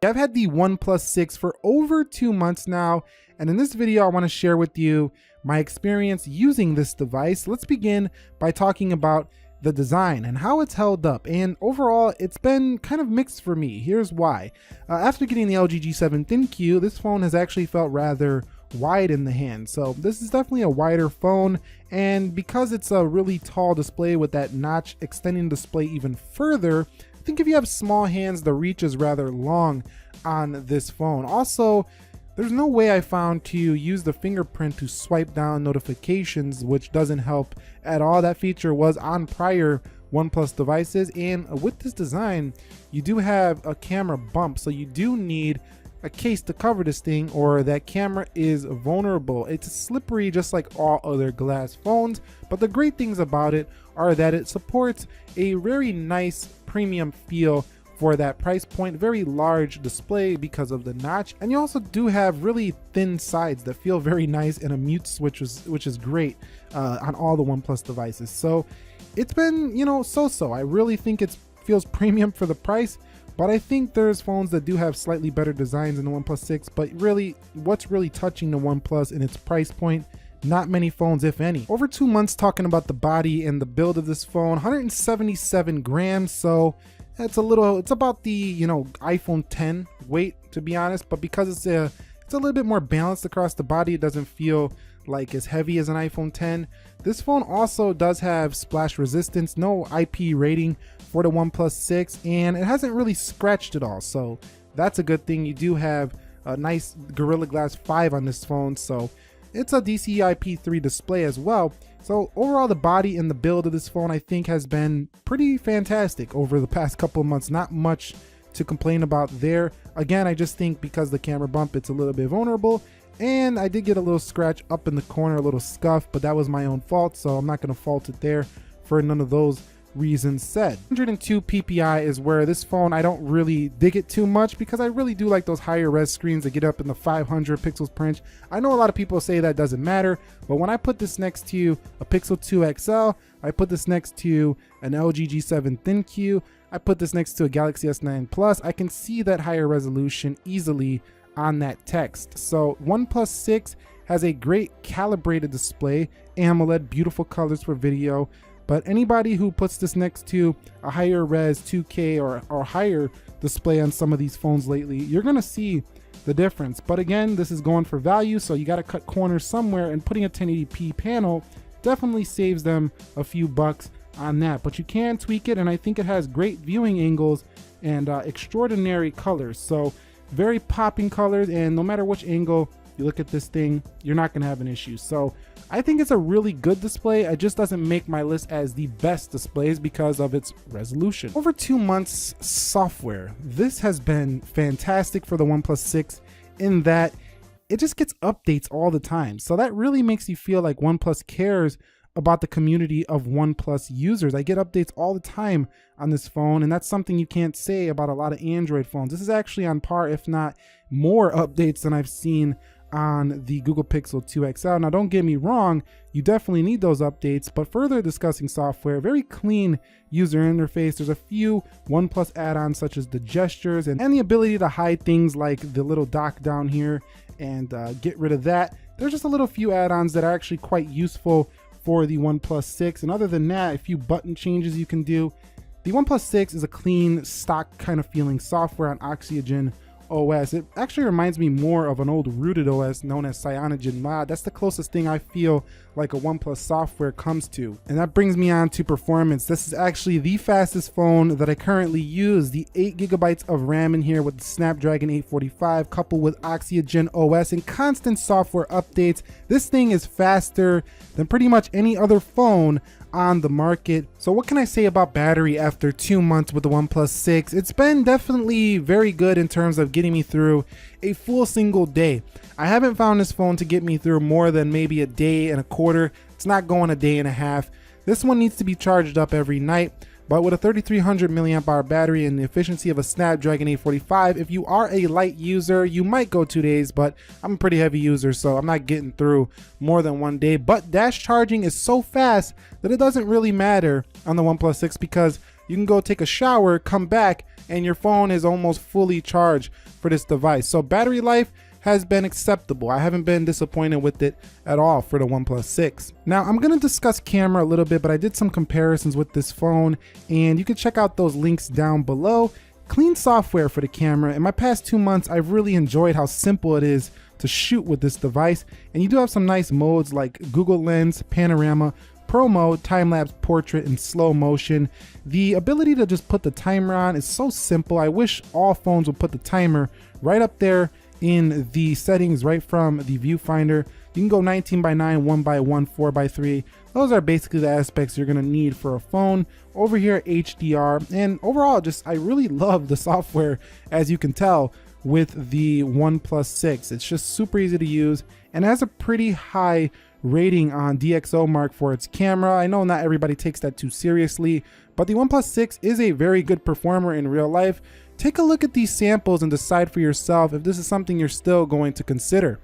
I've had the OnePlus 6 for over 2 months now, and in this video I want to share with you my experience using this device. Let's begin by talking about the design and how it's held up, and overall it's been kind of mixed for me. Here's why. After getting the LG G7 ThinQ, this phone has actually felt rather wide in the hand. So this is definitely a wider phone, and because it's a really tall display with that notch extending the display even further, I think if you have small hands, the reach is rather long on this phone. Also, there's no way I found to use the fingerprint to swipe down notifications, which doesn't help at all. That feature was on prior OnePlus devices, and with this design, you do have a camera bump, so you do need a case to cover this thing, or that camera is vulnerable. It's slippery just like all other glass phones, but the great things about it are that it supports a very nice premium feel for that price point. Very large display because of the notch, and you also do have really thin sides that feel very nice, and a mute switch which is great on all the OnePlus devices. So it's been, you know, so-so. I really think it feels premium for the price, but I think there's phones that do have slightly better designs in the OnePlus 6, but really what's really touching the OnePlus in its price point? Not many phones, if any. Over 2 months talking about the body and the build of this phone, 177 grams, so it's about the, you know, iPhone 10 weight, to be honest, but because it's a little bit more balanced across the body, it doesn't feel like as heavy as an iPhone 10. This phone also does have splash resistance, no IP rating for the OnePlus 6, and it hasn't really scratched at all, so that's a good thing. You do have a nice Gorilla Glass 5 on this phone, so it's a DCI-P3 display as well. So overall, the body and the build of this phone I think has been pretty fantastic over the past couple of months. Not much to complain about there. Again, I just think because the camera bump, it's a little bit vulnerable, and I did get a little scratch up in the corner, a little scuff, but that was my own fault, so I'm not going to fault it there for none of those reasons said. 102 ppi is where this phone, I don't really dig it too much, because I really do like those higher res screens that get up in the 500 pixels per inch. I know a lot of people say that doesn't matter, but when I put this next to a Pixel 2 XL, I put this next to an LG G7 ThinQ, I put this next to a Galaxy S9 Plus, I can see that higher resolution easily on that text. So OnePlus 6 has a great calibrated display, AMOLED, beautiful colors for video. But anybody who puts this next to a higher res 2K or higher display on some of these phones lately, you're gonna see the difference. But again, this is going for value, so you gotta cut corners somewhere, and putting a 1080p panel definitely saves them a few bucks on that. But you can tweak it, and I think it has great viewing angles and extraordinary colors. So very popping colors, and no matter which angle you look at this thing, you're not gonna have an issue. So I think it's a really good display. It just doesn't make my list as the best displays because of its resolution. Over 2 months software, this has been fantastic for the OnePlus 6 in that it just gets updates all the time. So that really makes you feel like OnePlus cares about the community of OnePlus users. I get updates all the time on this phone, and that's something you can't say about a lot of Android phones. This is actually on par, if not more updates than I've seen on the Google Pixel 2 XL. Now don't get me wrong, you definitely need those updates, but further discussing software, very clean user interface. There's a few OnePlus add-ons such as the gestures and the ability to hide things like the little dock down here and get rid of that. There's just a little few add-ons that are actually quite useful for the OnePlus 6, and other than that, a few button changes you can do. The OnePlus 6 is a clean, stock kind of feeling software on OxygenOS. It actually reminds me more of an old rooted OS known as CyanogenMod. That's the closest thing I feel like a OnePlus software comes to. And that brings me on to performance. This is actually the fastest phone that I currently use. The 8 GB of RAM in here with the Snapdragon 845 coupled with OxygenOS and constant software updates. This thing is faster than pretty much any other phone on the market. So what can I say about battery after 2 months with the OnePlus 6? It's been definitely very good in terms of getting me through a full single day. I haven't found this phone to get me through more than maybe a day and a quarter. It's not going a day and a half. This one needs to be charged up every night. But with a 3300 milliamp hour battery and the efficiency of a Snapdragon 845, if you are a light user, you might go 2 days, but I'm a pretty heavy user, so I'm not getting through more than 1 day. But dash charging is so fast that it doesn't really matter on the OnePlus 6 because you can go take a shower, come back, and your phone is almost fully charged for this device. So battery life has been acceptable. I haven't been disappointed with it at all for the OnePlus 6. Now I'm gonna discuss camera a little bit, but I did some comparisons with this phone, and you can check out those links down below. Clean software for the camera. In my past 2 months, I've really enjoyed how simple it is to shoot with this device, and you do have some nice modes like Google Lens, Panorama, Pro Mode, Time-Lapse, Portrait, and Slow Motion. The ability to just put the timer on is so simple. I wish all phones would put the timer right up there in the settings right from the viewfinder. You can go 19:9, 1:1, 4:3. Those are basically the aspects you're gonna need for a phone. Over here, HDR, and overall, I really love the software, as you can tell, with the OnePlus 6. It's just super easy to use and has a pretty high rating on DxOMark for its camera. I know not everybody takes that too seriously, but the OnePlus 6 is a very good performer in real life. Take a look at these samples and decide for yourself if this is something you're still going to consider.